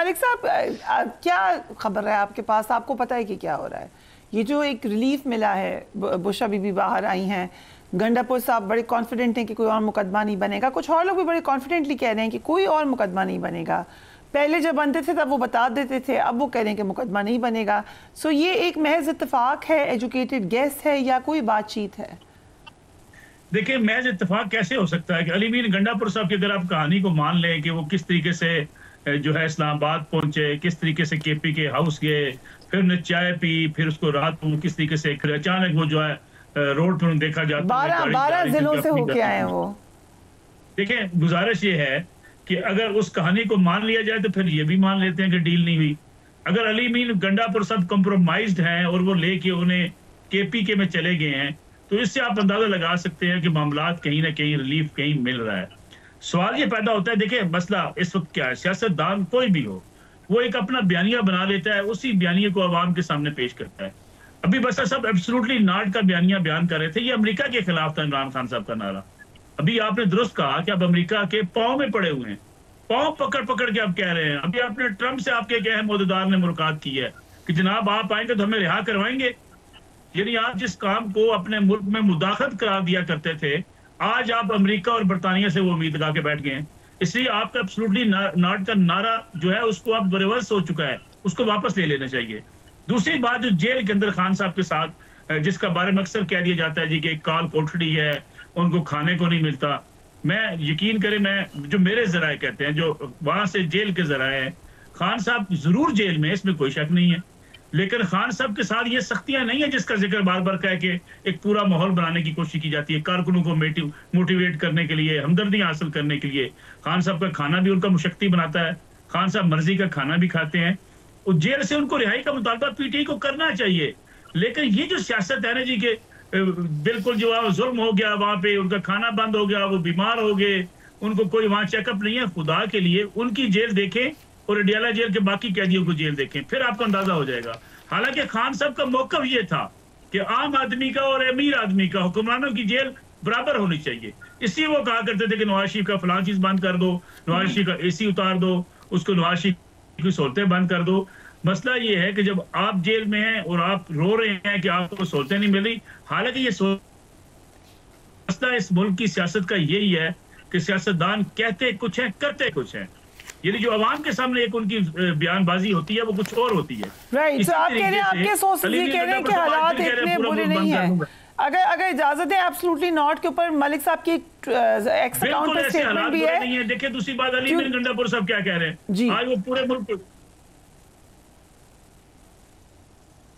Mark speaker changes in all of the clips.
Speaker 1: मलिक साहब, क्या खबर है आपके पास? आपको पता है कि क्या हो रहा है? ये जो एक रिलीफ मिला है, बुशरा बीबी बाहर आई हैं, गंडापुर साहब बड़े कॉन्फिडेंट हैं कि कोई और मुकदमा नहीं बनेगा, कुछ और लोग भी बड़े कॉन्फिडेंटली कह रहे हैं कि कोई और मुकदमा नहीं बनेगा। पहले जब बनते थे तब वो बता देते थे, अब वो कह रहे हैं कि मुकदमा नहीं बनेगा। सो ये एक महज इत्तेफाक है, एजुकेटेड गेस है, या कोई बातचीत है?
Speaker 2: देखिए, महज इत्तेफाक कैसे हो सकता है कि अली मीर गंडापुर साहब की अगर आप कहानी को मान लें कि वो किस तरीके से जो है इस्लामाबाद पहुंचे, किस तरीके से केपी के हाउस गए, फिर उन्हें चाय पी, फिर उसको रात को किस तरीके से फिर अचानक वो जो है रोड पर देखा जाता है
Speaker 1: 12 जिलों से होके आए हैं वो।
Speaker 2: देखिए, गुजारिश ये है कि अगर उस कहानी को मान लिया जाए तो फिर ये भी मान लेते हैं कि डील नहीं हुई। अगर अली मीर गंडापुर साहब कंप्रोमाइज्ड हैं और वो लेके उन्हें केपी के में चले गए हैं, तो इससे आप अंदाजा लगा सकते हैं कि मामला कहीं ना कहीं रिलीफ कहीं मिल रहा है। सवाल ये पैदा होता है, देखिए मसला इस वक्त क्या है, सियासतदान कोई भी हो, वो एक अपना बयानिया बना लेता है, उसी बयानिए को आवाम के सामने पेश करता है। अभी बसर साहब एब्सोल्युटली नॉट का बयानिया बयान कर रहे थे, ये अमेरिका के खिलाफ था इमरान खान साहब का नारा। अभी आपने दुरुस्त कहा कि आप अमेरिका के पांव में पड़े हुए हैं, पांव पकड़ पकड़ के आप कह रहे हैं। अभी आपने ट्रंप से आपके एक अहम ओहदेदार ने मुलाकात की है कि जनाब आप आएंगे तो हमें रिहा करवाएंगे। यानी आप जिस काम को अपने मुल्क में मुदाखलत करार दिया करते थे, आज आप अमेरिका और बरतानिया से वो उम्मीद लगा के बैठ गए हैं। इसलिए आपका एब्सोल्युटली नॉट का नारा जो है उसको आप रिवर्स हो चुका है, उसको वापस ले लेना चाहिए। दूसरी बात, जो जेल के अंदर खान साहब के साथ जिसका बारे में अक्सर कह दिया जाता है जी कि एक काल कोठड़ी है, उनको खाने को नहीं मिलता। मैं यकीन करें, मैं जो मेरे जराए कहते हैं, जो वहां से जेल के जराए हैं, खान साहब जरूर जेल में, इसमें कोई शक नहीं है, लेकिन खान साहब के साथ ये सख्तियां नहीं है जिसका जिक्र बार बार कह के एक पूरा माहौल बनाने की कोशिश की जाती है, कारकुनों को मोटिवेट करने के लिए, हमदर्दी हासिल करने के लिए। खान साहब का खाना भी उनका मुशक्ति बनाता है, खान साहब मर्जी का खाना भी खाते हैं। और जेल से उनको रिहाई का मुतालबा पीटीआई को करना चाहिए। लेकिन ये जो सियासत है ना जी के बिल्कुल जो है जुल्म हो गया, वहां पे उनका खाना बंद हो गया, वो बीमार हो गए, उनको कोई वहां चेकअप नहीं है। खुदा के लिए उनकी जेल देखें और अडियाला जेल के बाकी कैदियों को जेल देखें, फिर आपको अंदाजा हो जाएगा। हालांकि खान साहब का मौकफ ये था कि आम आदमी का और अमीर आदमी का, हुक्मरानों की जेल बराबर होनी चाहिए। इसलिए वो कहा करते थे कि नवाज शरीफ का फलां चीज बंद कर दो, नवाज शरीफ का एसी उतार दो, उसको नवाज शरीफ की सहूलतें बंद कर दो। मसला ये है कि जब आप जेल में हैं और आप रो रहे हैं कि आपको सहूलतें नहीं मिल रही, हालांकि ये मसला इस मुल्क की सियासत का यही है कि सियासतदान कहते कुछ है, करते कुछ है। यानी जो अवाम के सामने एक उनकी बयानबाजी होती है वो कुछ और होती है।
Speaker 1: राइट, तो आप कह रहे हैं, आपके सोर्सेज ये कह रहे हैं कि हालात इतने बुरे नहीं हैं। अगर इजाजत है एब्सोल्युटली नॉट के ऊपर मलिक साहब की एक्स अकाउंट पे स्टेटमेंट भी है।
Speaker 2: देखिए दूसरी बात, अली मीर गंडापुर साहब क्या कह रहे हैं जी, आज वो पूरे मुल्क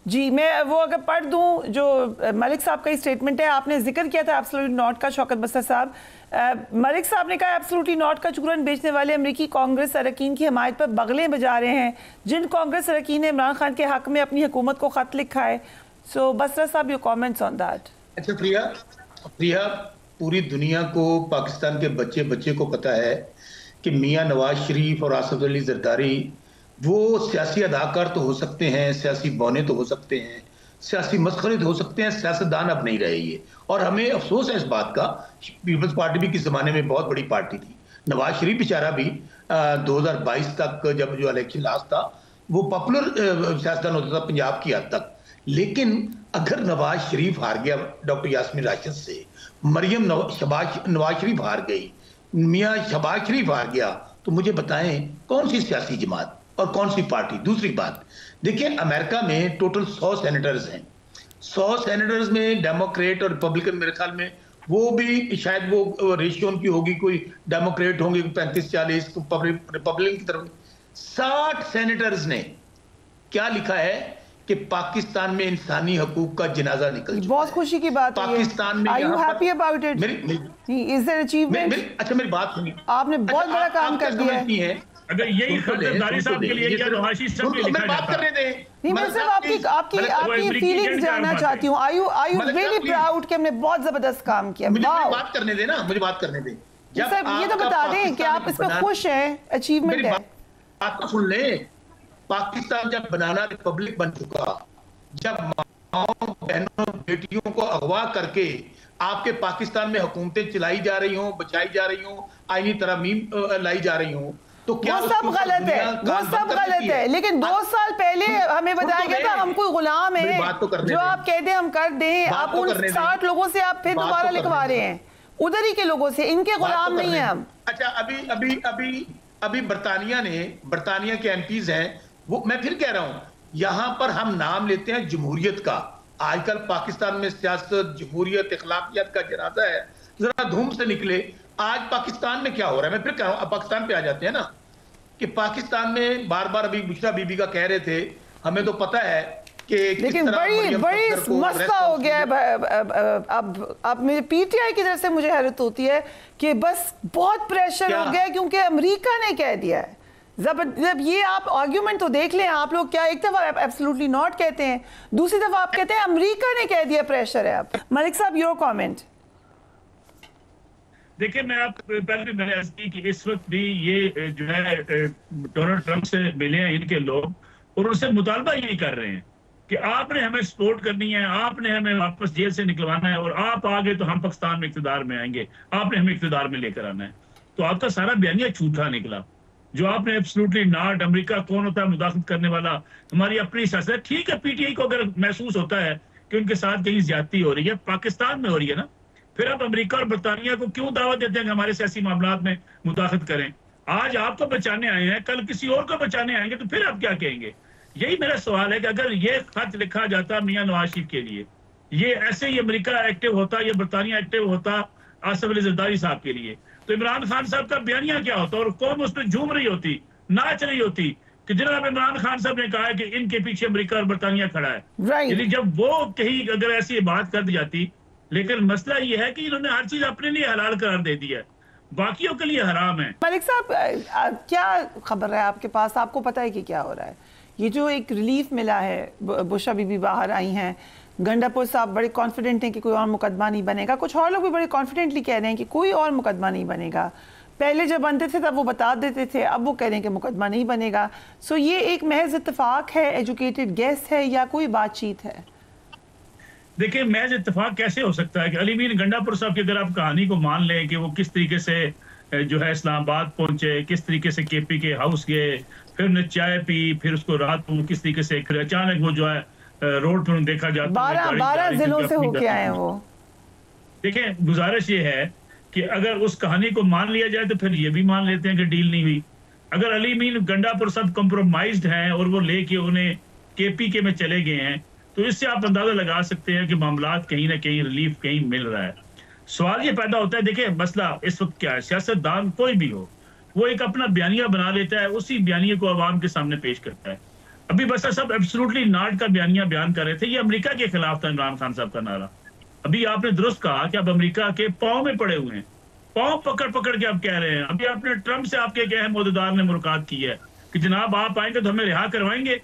Speaker 1: जी, मैं वो अगर पढ़ दूं जो मलिक साहब का स्टेटमेंट है। आपने जिक्र किया था एब्सोल्युटली नॉट का, शौकत बसर साहब। मलिक साहब ने कहा एब्सोल्युटली नॉट का चूरन बेचने वाले अमेरिकी कांग्रेस अरकान की हमायत पर बगलें बजा रहे हैं, जिन कांग्रेस अरकान ने इमरान खान के हक में अपनी हुकूमत को खत लिखा है। सो बसर साहब, योर कमेंट्स ऑन दैट।
Speaker 3: अच्छा प्रिया, पूरी दुनिया को, पाकिस्तान के बच्चे बच्चे को पता है कि मियां नवाज शरीफ और आसिफ अली जरदारी वो सियासी अदाकार तो हो सकते हैं, सियासी बौने तो हो सकते हैं, सियासी मस्खरे तो हो सकते हैं, सियासतदान अब नहीं रहे ये। और हमें अफसोस है इस बात का, पीपल्स पार्टी भी किस जमाने में बहुत बड़ी पार्टी थी। नवाज शरीफ बेचारा भी 2022 तक जब जो इलेक्शन लास्ट था वो पॉपुलर सियासतदान होता था पंजाब की हद तक। लेकिन अगर नवाज शरीफ हार गया डॉक्टर यास्मीन राशिद से, मरियम नवाज शरीफ हार गई, मियाँ शहबाज शरीफ हार गया, तो मुझे बताएं कौन सी सियासी जमात और कौन सी पार्टी। दूसरी बात देखिए, अमेरिका में टोटल 100 सेनेटर्स हैं। 100 सेनेटर्स में डेमोक्रेट और रिपब्लिकन, मेरे ख्याल में वो भी शायद वो रेशियो उनकी होगी, कोई डेमोक्रेट होंगे 35-40, रिपब्लिकन की तरफ। 60 सेनेटर्स ने क्या लिखा है कि पाकिस्तान में इंसानी हकूक का जनाजा निकल चुका है।
Speaker 1: बहुत खुशी की बात है
Speaker 3: पाकिस्तान में।
Speaker 1: Are you happy about it? Is there achievement?
Speaker 3: अच्छा मेरी बात सुनिए,
Speaker 1: आपने बहुत बड़ा काम कर दिया है।
Speaker 2: अगर यही खतरदारी साहब के लिए या नवाशी सब के लिखा
Speaker 3: बात करने दें।
Speaker 1: नहीं, मैं सिर्फ आपकी फीलिंग्स जानना चाहती हूँ। Are you really proud कि हमने बहुत जबरदस्त काम किया?
Speaker 3: मुझे बात करने दें ना, मुझे बात करने दें।
Speaker 1: सर ये तो बता दें कि आप इसमें खुश हैं, अचीवमेंट है।
Speaker 3: बात सुन लें, पाकिस्तान जब बनाना रिपब्लिक बन चुका, जब माओ बहनों बेटियों को अगवा करके आपके पाकिस्तान में हुकूमतें चलाई जा रही हों, बचाई जा रही हों, आईनी तरमीम लाई जा रही हों, तो क्या
Speaker 1: वो सब गलत है, वो सब गलत है। लेकिन 2 साल पहले हमें बताया गया था हम कोई गुलाम है, जो आप कहते हैं हम कर दें। आप उन 60 लोगों से आप फिर दोबारा लिखवा रहे हैं, उधर ही के लोगों से, इनके गुलाम नहीं है हम।
Speaker 3: अच्छा, अभी बर्तानिया के एमपीज हैं, वो मैं फिर कह रहा हूं, यहां पर हम नाम लेते हैं जमहूरियत का। आजकल पाकिस्तान में सियासत, जमहूरियत, इखलाकियत का जनाजा है, जरा धूम से निकले। आज पाकिस्तान में क्या हो रहा है, मैं फिर कह रहा हूं, अब पाकिस्तान पे आ जाते हैं ना, कि पाकिस्तान में बार बार अभी बुशरा बीबी का कह रहे थे, हमें तो पता है कि
Speaker 1: लेकिन बड़ी मसला हो गया है। अब मेरे पीटीआई की तरफ से मुझे हैरत होती है कि बस बहुत प्रेशर हो गया, क्योंकि अमेरिका ने कह दिया है। जब ये आप आर्ग्यूमेंट तो देख लें आप लोग, क्या एक दफा एब्सोल्युटली नॉट कहते हैं, दूसरी दफा आप कहते हैं अमेरिका ने कह दिया, प्रेशर है। अब मलिक साहब, योर कमेंट।
Speaker 2: देखिए, मैं आप पहले भी मैंने अर्ज की कि इस वक्त भी ये जो है डोनाल्ड ट्रंप से मिले हैं इनके लोग, और उनसे मुतालबा यही कर रहे हैं कि आपने हमें सपोर्ट करनी है, आपने हमें वापस जेल से निकलवाना है, और आप आगे तो हम पाकिस्तान में इक़्तिदार में आएंगे, आपने हमें इक़्तिदार में लेकर आना है। तो आपका सारा बयानिया झूठा निकला, जो आपने एब्सोल्युटली नॉट, अमेरिका कौन होता है मुदाखलत करने वाला, हमारी अपनी सियासत। ठीक है, पीटीआई को अगर महसूस होता है कि उनके साथ कहीं ज्यादती हो रही है, पाकिस्तान में हो रही है ना, फिर आप अमेरिका और बरतानिया को क्यों दावत देते हैं कि हमारे सियासी मामलात में मुदाखलत करें? आज आपको बचाने आए हैं, कल किसी और को बचाने आएंगे, तो फिर आप क्या कहेंगे? यही मेरा सवाल है कि अगर ये खत लिखा जाता मियां नवाज शरीफ के लिए, ये ऐसे ही अमेरिका एक्टिव होता या बरतानिया एक्टिव होता आसिफ अली जरदारी साहब के लिए, तो इमरान खान साहब का बयानिया क्या होता और कौम उस पर झूम रही होती, नाच रही होती कि जनाब इमरान खान साहब ने कहा है कि इनके पीछे अमेरिका और बरतानिया खड़ा है। यानी जब वो कहीं अगर ऐसी बात कर दी जाती, लेकिन मसला ये है कि इन्होंने हर चीज अपने लिए हलाल करार दे दी है, बाकियों के लिए हराम है।
Speaker 1: मलिक साहब, क्या खबर है आपके पास? आपको पता है कि क्या हो रहा है? ये जो एक रिलीफ मिला है, बुशरा बीबी बाहर आई हैं, गंडापुर साहब बड़े कॉन्फिडेंट हैं कि कोई और मुकदमा नहीं बनेगा, कुछ और लोग भी बड़े कॉन्फिडेंटली कह रहे हैं कि कोई और मुकदमा नहीं बनेगा। पहले जब बनते थे तब वो बता देते थे, अब वो कह रहे हैं कि मुकदमा नहीं बनेगा। सो ये एक महज इत्तेफाक है, एजुकेटेड गेस है, या कोई बातचीत है?
Speaker 2: देखिए, महज इत्तेफाक कैसे हो सकता है कि अली मीर गंडापुर साहब की अगर आप कहानी को मान लें कि वो किस तरीके से जो है इस्लामाबाद पहुंचे, किस तरीके से केपी के हाउस गए, फिर उन्हें चाय पी, फिर उसको रात को किस तरीके से अचानक वो जो है रोड पर देखा जाता है
Speaker 1: 12 जिलों से होके आए हैं वो।
Speaker 2: देखिए, गुजारिश ये है कि अगर उस कहानी को मान लिया जाए तो फिर ये भी मान लेते हैं कि डील नहीं हुई। अगर अली मीर गंडापुर साहब कंप्रोमाइज्ड हैं और वो लेके उन्हें केपी के में चले गए हैं, तो इससे आप अंदाजा लगा सकते हैं कि मामलात कहीं ना कहीं रिलीफ कहीं मिल रहा है। सवाल ये पैदा होता है, देखिए मसला इस वक्त क्या है, सियासतदान कोई भी हो, वो एक अपना बयानिया बना लेता है, उसी बयानिया को आवाम के सामने पेश करता है। अभी बस सब एब्सोल्युटली नॉट का बयानिया बयान कर रहे थे, ये अमेरिका के खिलाफ था इमरान खान साहब का नारा। अभी आपने दुरुस्त कहा कि अब अमेरिका के पांव में पड़े हुए हैं, पांव पकड़ पकड़ के आप कह रहे हैं। अभी आपने ट्रंप से आपके क्या है मोहदेदार ने मुलाकात की है कि जनाब आप आएंगे तो हमें रिहा करवाएंगे।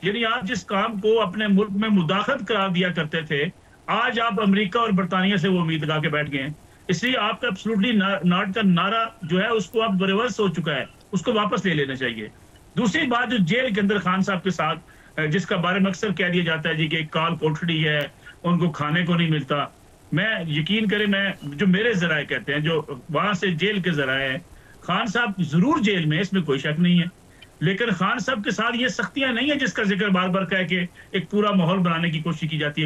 Speaker 2: यानी आप जिस काम को अपने मुल्क में मुदाखलत करार दिया करते थे, आज आप अमेरिका और बरतानिया से वो उम्मीद लगा के बैठ गए हैं। इसलिए आपका एब्सोल्युटली नॉट का नारा जो है उसको अब रिवर्स हो चुका है, उसको वापस ले लेना चाहिए। दूसरी बात, जो जेल के अंदर खान साहब के साथ जिसका बारे में अक्सर कह दिया जाता है जी कि एक काल कोठड़ी है, उनको खाने को नहीं मिलता, मैं यकीन करें, मैं जो मेरे जराए कहते हैं, जो वहां से जेल के जराए हैं, खान साहब जरूर जेल में, इसमें कोई शक नहीं है, लेकिन खान साहब के साथ ये सख्तियां नहीं है जिसका जिक्र बार बार कह के एक पूरा माहौल बनाने की कोशिश की जाती है।